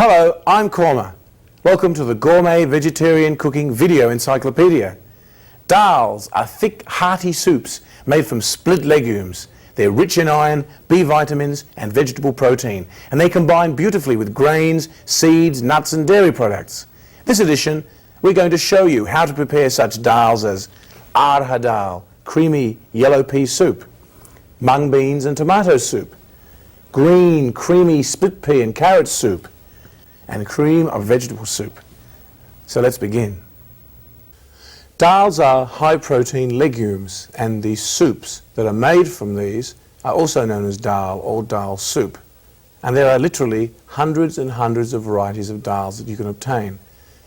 Hello, I'm Korma. Welcome to the Gourmet Vegetarian Cooking Video Encyclopedia. Dals are thick, hearty soups made from split legumes. They're rich in iron, B vitamins and vegetable protein, and they combine beautifully with grains, seeds, nuts and dairy products. This edition, we're going to show you how to prepare such dals as arha dal, creamy yellow pea soup, mung beans and tomato soup, green, creamy split pea and carrot soup, and cream of vegetable soup. So let's begin. Dals are high-protein legumes, and the soups that are made from these are also known as dal or dal soup. And there are literally hundreds and hundreds of varieties of dals that you can obtain.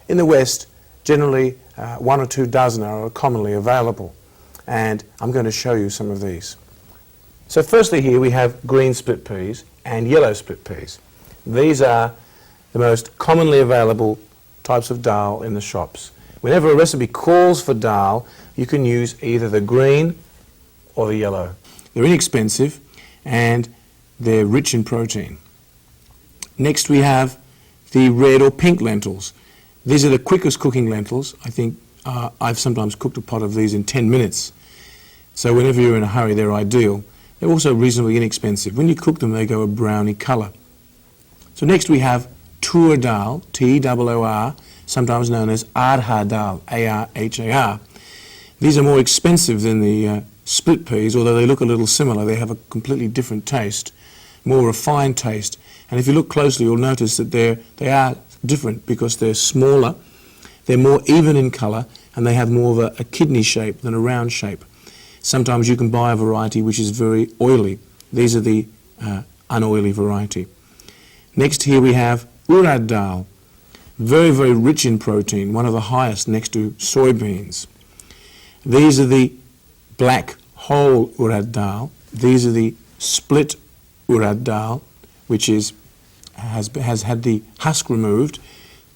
In the West, generally 1 or 2 dozen are commonly available, and I'm going to show you some of these. So firstly here we have green split peas and yellow split peas. These are the most commonly available types of dal in the shops. Whenever a recipe calls for dal, you can use either the green or the yellow. They're inexpensive and they're rich in protein. Next we have the red or pink lentils. These are the quickest cooking lentils. I think I've sometimes cooked a pot of these in 10 minutes. So whenever you're in a hurry, they're ideal. They're also reasonably inexpensive. When you cook them, they go a browny colour. So next we have tur dal, T-O-O-R, sometimes known as arha dal, A-R-H-A-R. These are more expensive than the split peas, although they look a little similar. They have a completely different taste, more refined taste. And if you look closely, you'll notice that they are different because they're smaller, they're more even in colour, and they have more of a kidney shape than a round shape. Sometimes you can buy a variety which is very oily. These are the unoily variety. Next here we have urad dal, very, very rich in protein, one of the highest next to soybeans. These are the black whole urad dal. These are the split urad dal, which has had the husk removed,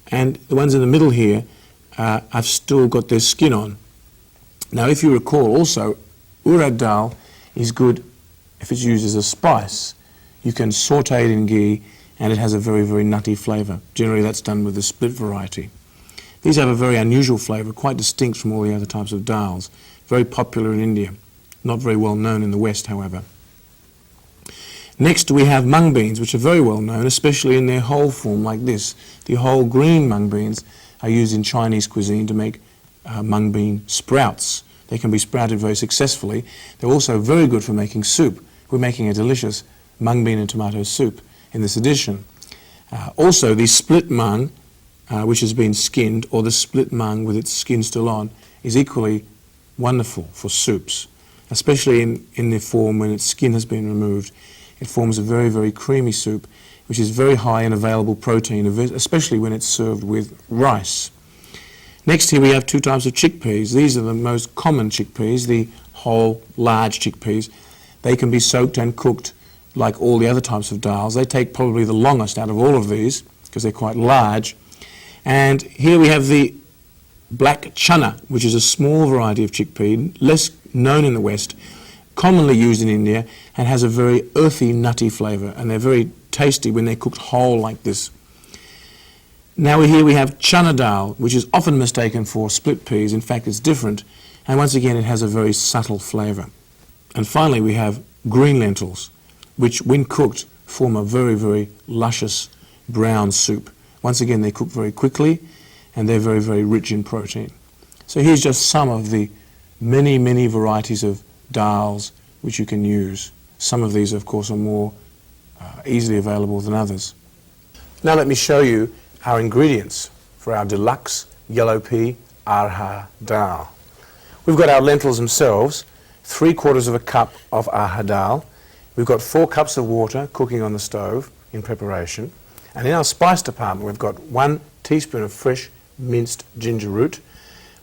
and the ones in the middle here have still got their skin on. Now if you recall also, urad dal is good if it's used as a spice. You can saute it in ghee and it has a very, very nutty flavour. Generally that's done with the split variety. These have a very unusual flavour, quite distinct from all the other types of dals. Very popular in India, not very well known in the West, however. Next we have mung beans, which are very well known, especially in their whole form like this. The whole green mung beans are used in Chinese cuisine to make mung bean sprouts. They can be sprouted very successfully. They're also very good for making soup. We're making a delicious mung bean and tomato soup in this edition. Also the split mung, which has been skinned, or the split mung with its skin still on, is equally wonderful for soups, especially in the form when its skin has been removed. It forms a very, very creamy soup, which is very high in available protein, especially when it's served with rice. Next here we have 2 types of chickpeas. These are the most common chickpeas, the whole large chickpeas. They can be soaked and cooked like all the other types of dals. They take probably the longest out of all of these because they're quite large. And here we have the black chana, which is a small variety of chickpea, less known in the West, commonly used in India, and has a very earthy, nutty flavour, and they're very tasty when they're cooked whole like this. Now here we have chana dal, which is often mistaken for split peas. In fact, it's different, and once again it has a very subtle flavour. And finally we have green lentils, which when cooked form a very, very luscious brown soup. Once again they cook very quickly and they're very, very rich in protein. So here's just some of the many, many varieties of dals which you can use. Some of these of course are more easily available than others. Now let me show you our ingredients for our deluxe yellow pea arha dal. We've got our lentils themselves, 3/4 cup of arha dal. We've got 4 cups of water cooking on the stove in preparation. And in our spice department, we've got 1 teaspoon of fresh minced ginger root,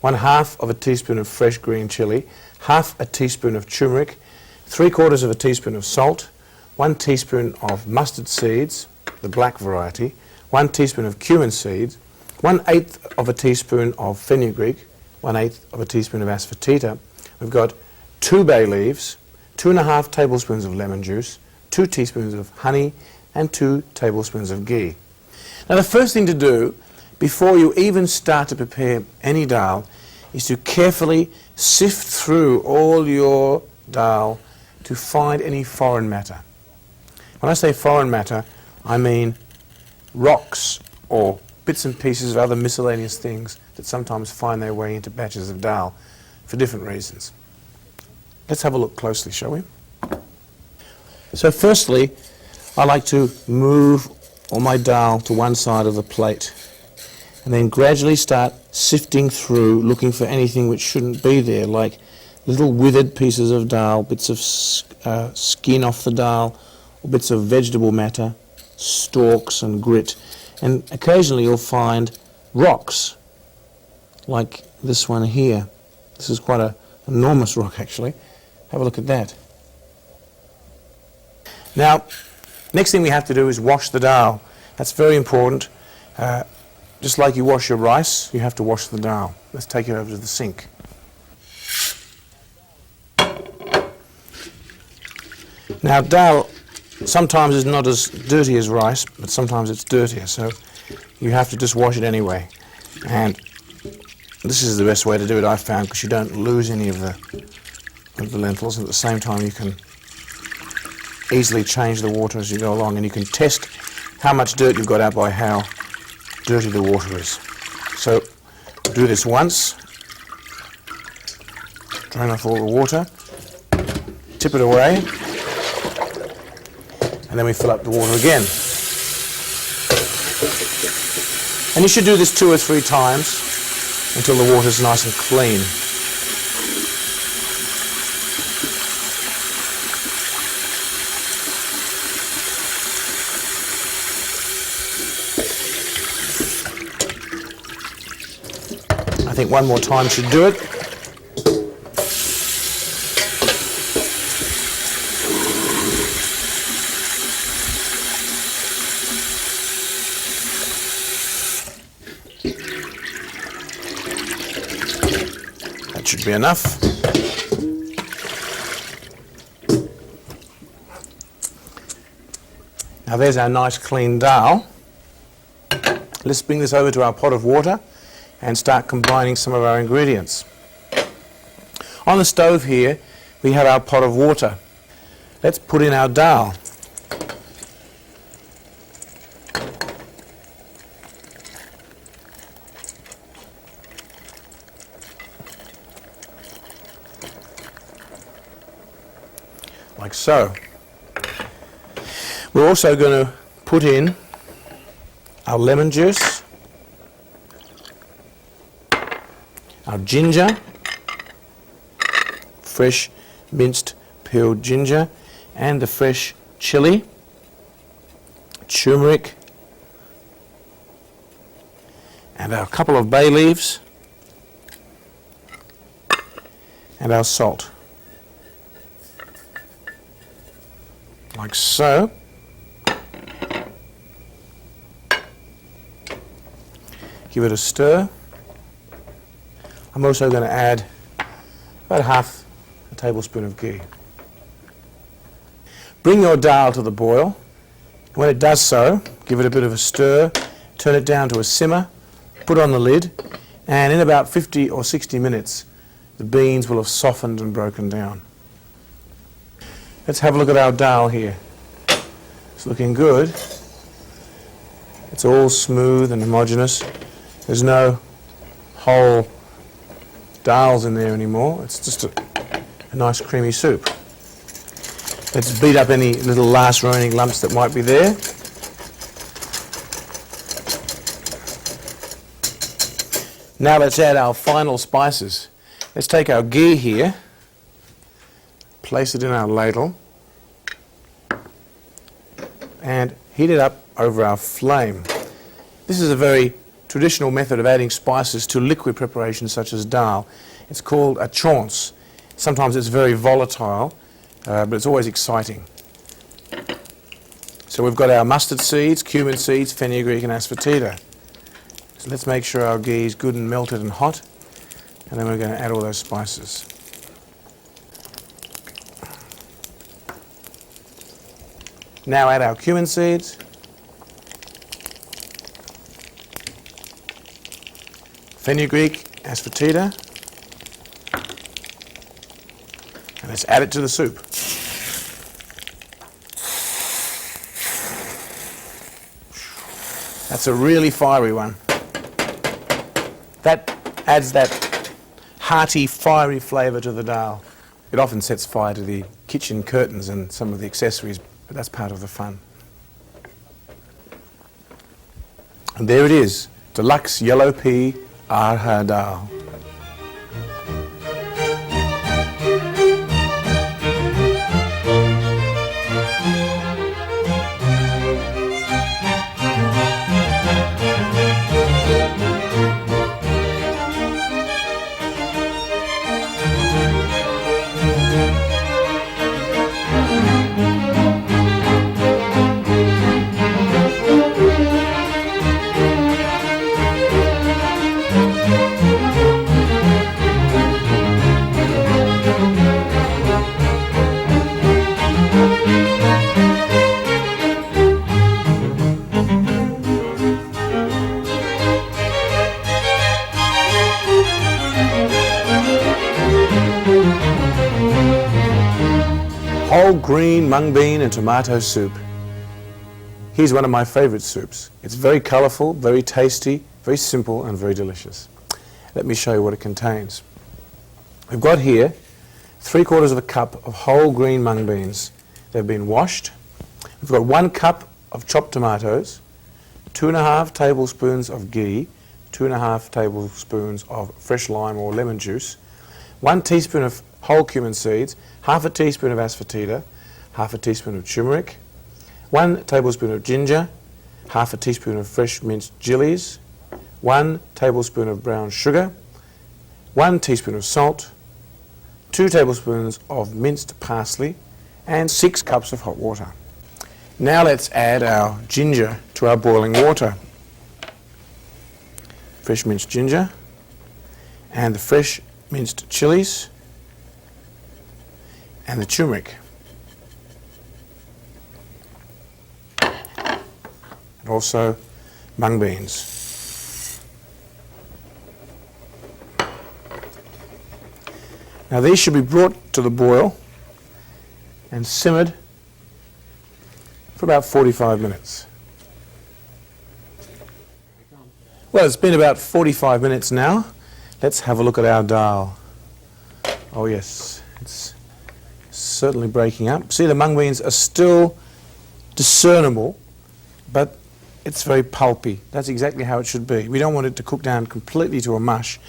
1/2 teaspoon of fresh green chilli, 1/2 teaspoon of turmeric, 3/4 teaspoon of salt, 1 teaspoon of mustard seeds, the black variety, 1 teaspoon of cumin seeds, 1/8 teaspoon of fenugreek, 1/8 teaspoon of asafoetida. We've got 2 bay leaves, 2.5 tablespoons of lemon juice, 2 teaspoons of honey, and 2 tablespoons of ghee. Now the first thing to do before you even start to prepare any dal is to carefully sift through all your dal to find any foreign matter. When I say foreign matter, I mean rocks or bits and pieces of other miscellaneous things that sometimes find their way into batches of dal for different reasons. Let's have a look closely, shall we? So firstly, I like to move all my dal to one side of the plate and then gradually start sifting through, looking for anything which shouldn't be there, like little withered pieces of dal, bits of skin off the dal, or bits of vegetable matter, stalks and grit. And occasionally you'll find rocks, like this one here. This is quite an enormous rock, actually. Have a look at that. Now, next thing we have to do is wash the dal. That's very important. Just like you wash your rice, you have to wash the dal. Let's take it over to the sink. Now, dal sometimes is not as dirty as rice, but sometimes it's dirtier, so you have to just wash it anyway. And this is the best way to do it, I've found, because you don't lose any of the lentils, and at the same time you can easily change the water as you go along, and you can test how much dirt you've got out by how dirty the water is. So do this once, drain off all the water, tip it away, and then we fill up the water again. And you should do this 2 or 3 times until the water's nice and clean. I think one more time should do it. That should be enough. Now there's our nice clean dal. Let's bring this over to our pot of water and start combining some of our ingredients. On the stove here, we have our pot of water. Let's put in our dal. Like so. We're also going to put in our lemon juice, our ginger, fresh minced peeled ginger, and the fresh chili, turmeric, and our couple of bay leaves, and our salt. Like so. Give it a stir. I'm also going to add about half a tablespoon of ghee. Bring your dal to the boil. When it does so, give it a bit of a stir, turn it down to a simmer, put on the lid, and in about 50 or 60 minutes, the beans will have softened and broken down. Let's have a look at our dal here. It's looking good. It's all smooth and homogeneous. There's no whole dals in there anymore. It's just a nice creamy soup. Let's beat up any little last remaining lumps that might be there. Now let's add our final spices. Let's take our ghee here, place it in our ladle, and heat it up over our flame. This is a very traditional method of adding spices to liquid preparations such as dal. It's called a chaunce. Sometimes it's very volatile, but it's always exciting. So we've got our mustard seeds, cumin seeds, fenugreek and asafoetida. So let's make sure our ghee is good and melted and hot, and then we're going to add all those spices. Now add our cumin seeds, fenugreek asafoetida, and let's add it to the soup. That's a really fiery one. That adds that hearty, fiery flavour to the dal. It often sets fire to the kitchen curtains and some of the accessories, but that's part of the fun. And there it is, deluxe yellow pea arha dal. Whole green mung bean and tomato soup. Here's one of my favourite soups. It's very colourful, very tasty, very simple and very delicious. Let me show you what it contains. We've got here 3/4 of a cup of whole green mung beans. They've been washed. We've got 1 cup of chopped tomatoes, 2.5 tablespoons of ghee, 2.5 tablespoons of fresh lime or lemon juice, 1 teaspoon of whole cumin seeds, 1/2 teaspoon of asafoetida, 1/2 teaspoon of turmeric, 1 tablespoon of ginger, 1/2 teaspoon of fresh minced chilies, 1 tablespoon of brown sugar, 1 teaspoon of salt, 2 tablespoons of minced parsley, and 6 cups of hot water. Now let's add our ginger to our boiling water. Fresh minced ginger and the fresh minced chilies and the turmeric. And also mung beans. Now these should be brought to the boil and simmered for about 45 minutes. Well, it's been about 45 minutes now. Let's have a look at our dal. Oh yes, it's certainly breaking up. See, the mung beans are still discernible, but it's very pulpy. That's exactly how it should be. We don't want it to cook down completely to a mush.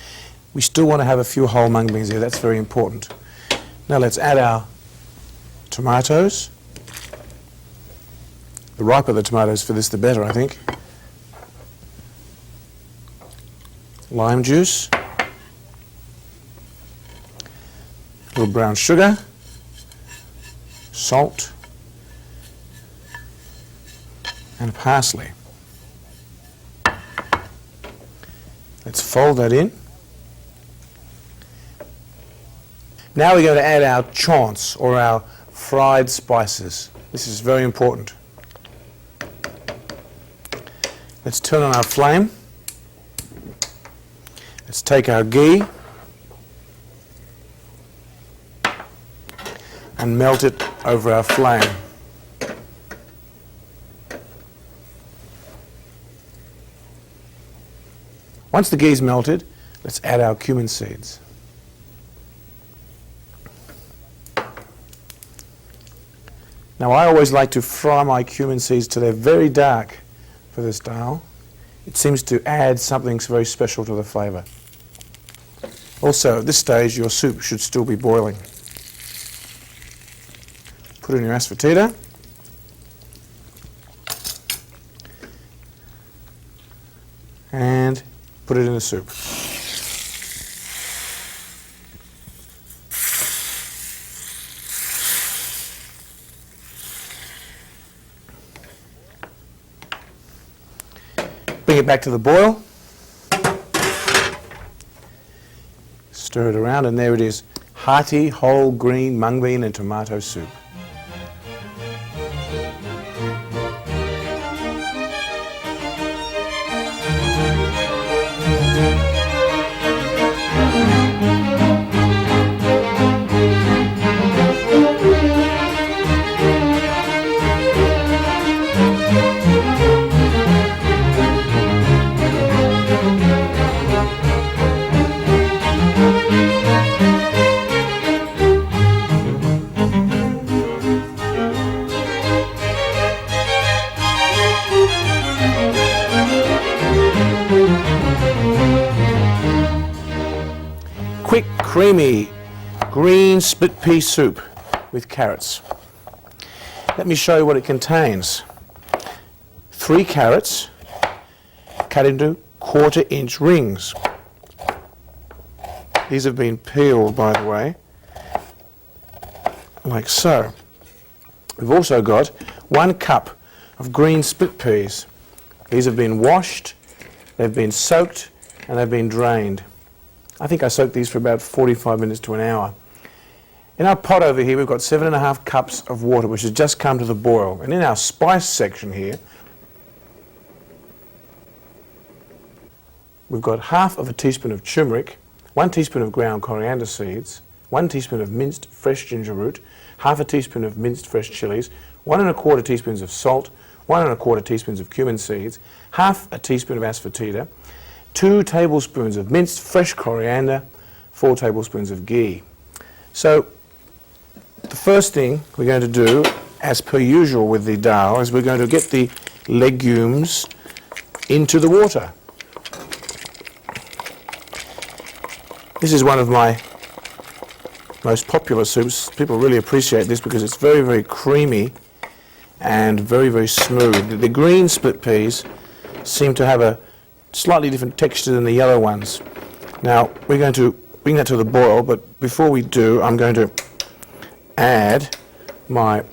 We still want to have a few whole mung beans there. That's very important. Now let's add our tomatoes. The riper the tomatoes for this, the better, I think. Lime juice. A little brown sugar. Salt. And parsley. Let's fold that in. Now we're going to add our chaunce, or our fried spices. This is very important. Let's turn on our flame. Let's take our ghee and melt it over our flame. Once the ghee's melted, let's add our cumin seeds. Now I always like to fry my cumin seeds till they're very dark for this dal. It seems to add something very special to the flavour. Also, at this stage, your soup should still be boiling. Put in your asafoetida. And put it in the soup. Bring it back to the boil. Stir it around, and there it is. Hearty, whole green mung bean and tomato soup. creamy green split pea soup with carrots. Let me show you what it contains. 3 carrots cut into 1/4-inch rings. These have been peeled, by the way, like so. We've also got 1 cup of green split peas. These have been washed, they've been soaked, and they've been drained. I think I soaked these for about 45 minutes to an hour. In our pot over here, we've got 7.5 cups of water, which has just come to the boil. And in our spice section here, we've got 1/2 teaspoon of turmeric, 1 teaspoon of ground coriander seeds, 1 teaspoon of minced fresh ginger root, 1/2 teaspoon of minced fresh chilies, 1 1/4 teaspoons of salt, 1 1/4 teaspoons of cumin seeds, 1/2 teaspoon of asafoetida, 2 tablespoons of minced fresh coriander, 4 tablespoons of ghee. So the first thing we're going to do, as per usual with the dal, is we're going to get the legumes into the water. This is one of my most popular soups. People really appreciate this because it's very, very creamy and very, very smooth. The green split peas seem to have a slightly different texture than the yellow ones. Now, we're going to bring that to the boil, but before we do, I'm going to add my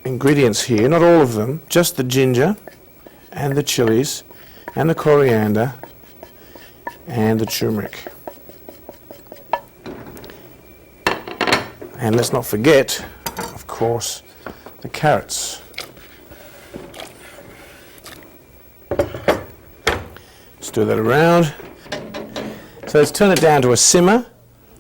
ingredients here, not all of them, just the ginger and the chilies and the coriander and the turmeric. And let's not forget, of course, the carrots. Stir that around. So let's turn it down to a simmer,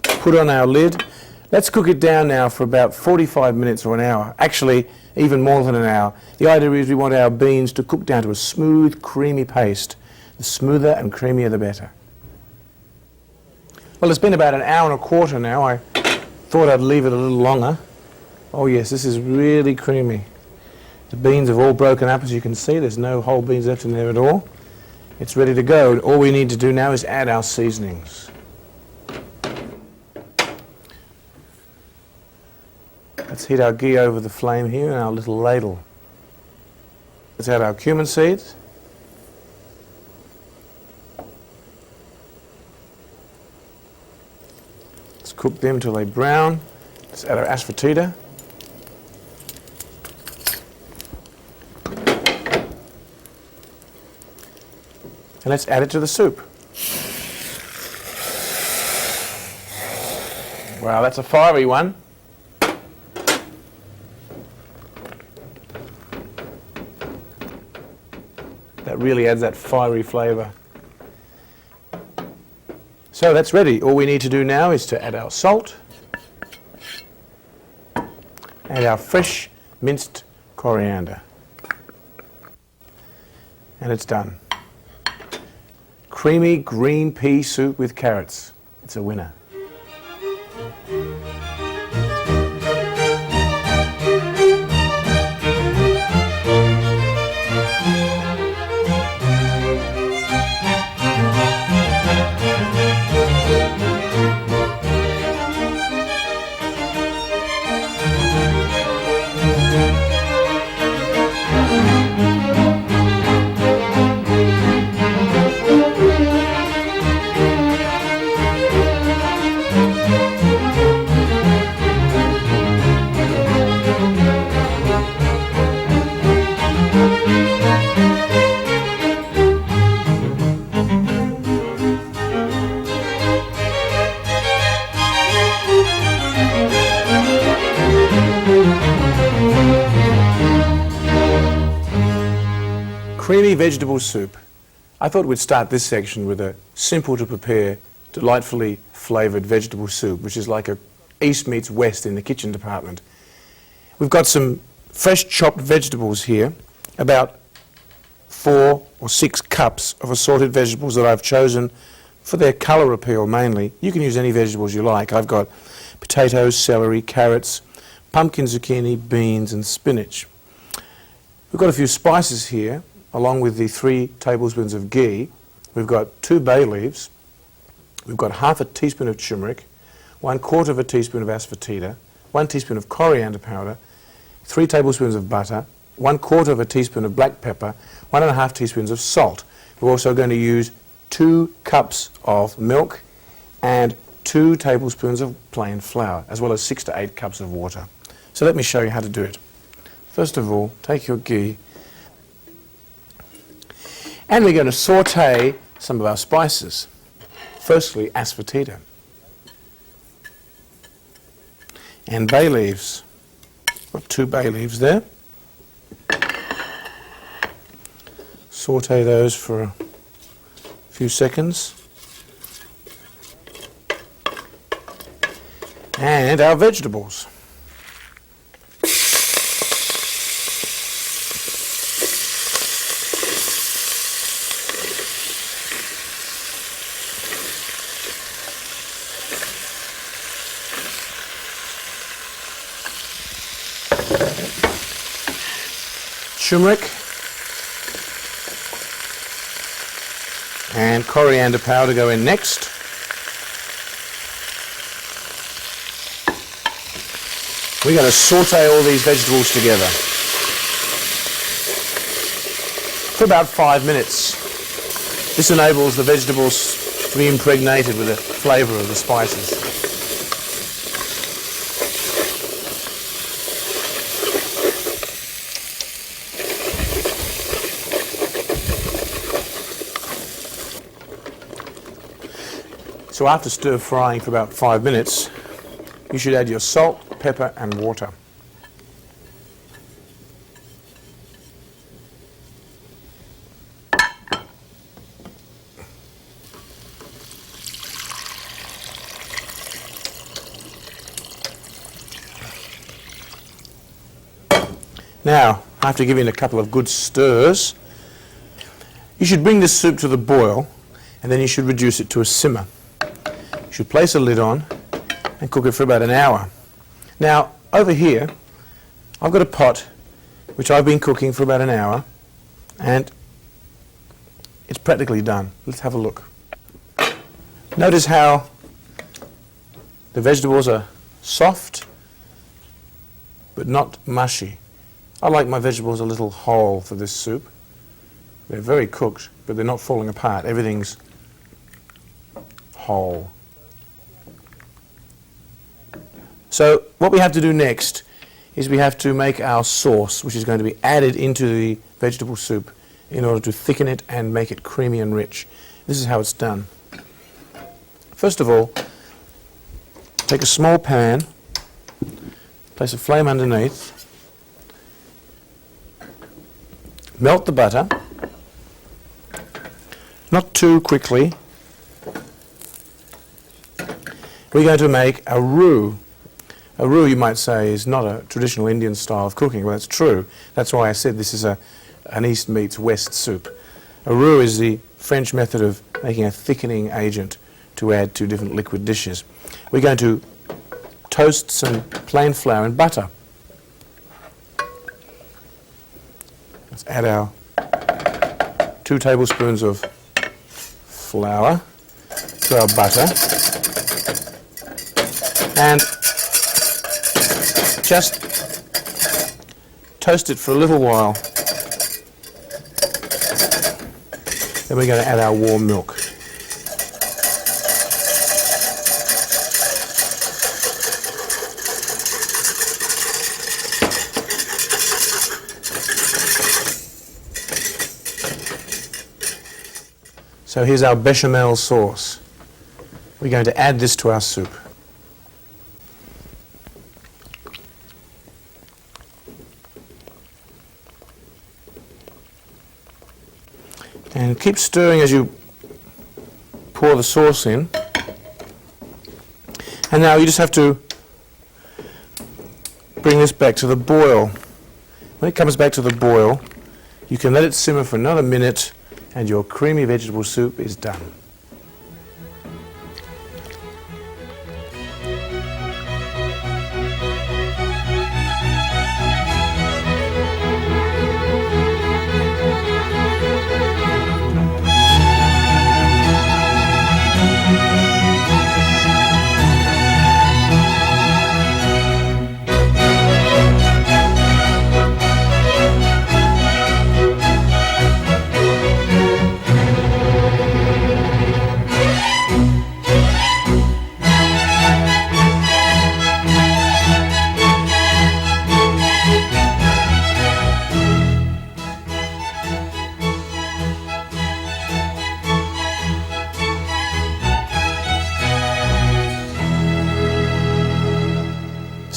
put on our lid. Let's cook it down now for about 45 minutes or an hour. Actually, even more than an hour. The idea is we want our beans to cook down to a smooth, creamy paste. The smoother and creamier the better. Well, it's been about an hour and a quarter now. I thought I'd leave it a little longer. Oh yes, this is really creamy. The beans have all broken up, as you can see. There's no whole beans left in there at all. It's ready to go. All we need to do now is add our seasonings. Let's heat our ghee over the flame here in our little ladle. Let's add our cumin seeds. Let's cook them till they brown. Let's add our asafoetida. And let's add it to the soup. Wow, that's a fiery one. That really adds that fiery flavour. So that's ready. All we need to do now is to add our salt and our fresh minced coriander. And it's done. Creamy green pea soup with carrots. It's a winner. Creamy vegetable soup. I thought we'd start this section with a simple to prepare, delightfully flavoured vegetable soup, which is like a East meets West in the kitchen department. We've got some fresh chopped vegetables here, about 4 or 6 cups of assorted vegetables that I've chosen for their colour appeal mainly. You can use any vegetables you like. I've got potatoes, celery, carrots, pumpkin, zucchini, beans and spinach. We've got a few spices here, along with the 3 tablespoons of ghee. We've got 2 bay leaves. We've got 1/2 teaspoon of turmeric, 1/4 of a teaspoon of asafoetida, 1 teaspoon of coriander powder, 3 tablespoons of butter, 1/4 of a teaspoon of black pepper, 1.5 teaspoons of salt. We're also going to use 2 cups of milk and 2 tablespoons of plain flour, as well as 6 to 8 cups of water. So let me show you how to do it. First of all, take your ghee, and we're going to saute some of our spices. Firstly, asafoetida and bay leaves. Got 2 bay leaves there. Saute those for a few seconds. And our vegetables. Turmeric and coriander powder go in next. We're going to saute all these vegetables together for about 5 minutes. This enables the vegetables to be impregnated with the flavour of the spices. So after stir frying for about 5 minutes, you should add your salt, pepper and water. Now, after giving it a couple of good stirs, you should bring this soup to the boil, and then you should reduce it to a simmer. You should place a lid on and cook it for about an hour. Now, over here, I've got a pot which I've been cooking for about an hour, and it's practically done. Let's have a look. Notice how the vegetables are soft but not mushy. I like my vegetables a little whole for this soup. They're very cooked, but they're not falling apart. Everything's whole. So what we have to do next is we have to make our sauce, which is going to be added into the vegetable soup in order to thicken it and make it creamy and rich. This is how it's done. First of all, take a small pan, place a flame underneath, melt the butter, not too quickly. We're going to make a roux. A roux, you might say, is not a traditional Indian style of cooking. Well, that's true. That's why I said this is an East meets West soup. A roux is the French method of making a thickening agent to add to different liquid dishes. We're going to toast some plain flour and butter. Let's add our 2 tablespoons of flour to our butter. And just toast it for a little while. Then we're going to add our warm milk. So here's our bechamel sauce. We're going to add this to our soup. And keep stirring as you pour the sauce in. And now you just have to bring this back to the boil. When it comes back to the boil, you can let it simmer for another minute and your creamy vegetable soup is done.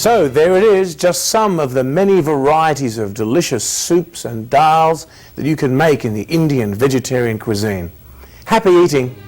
So there it is, just some of the many varieties of delicious soups and dals that you can make in the Indian vegetarian cuisine. Happy eating!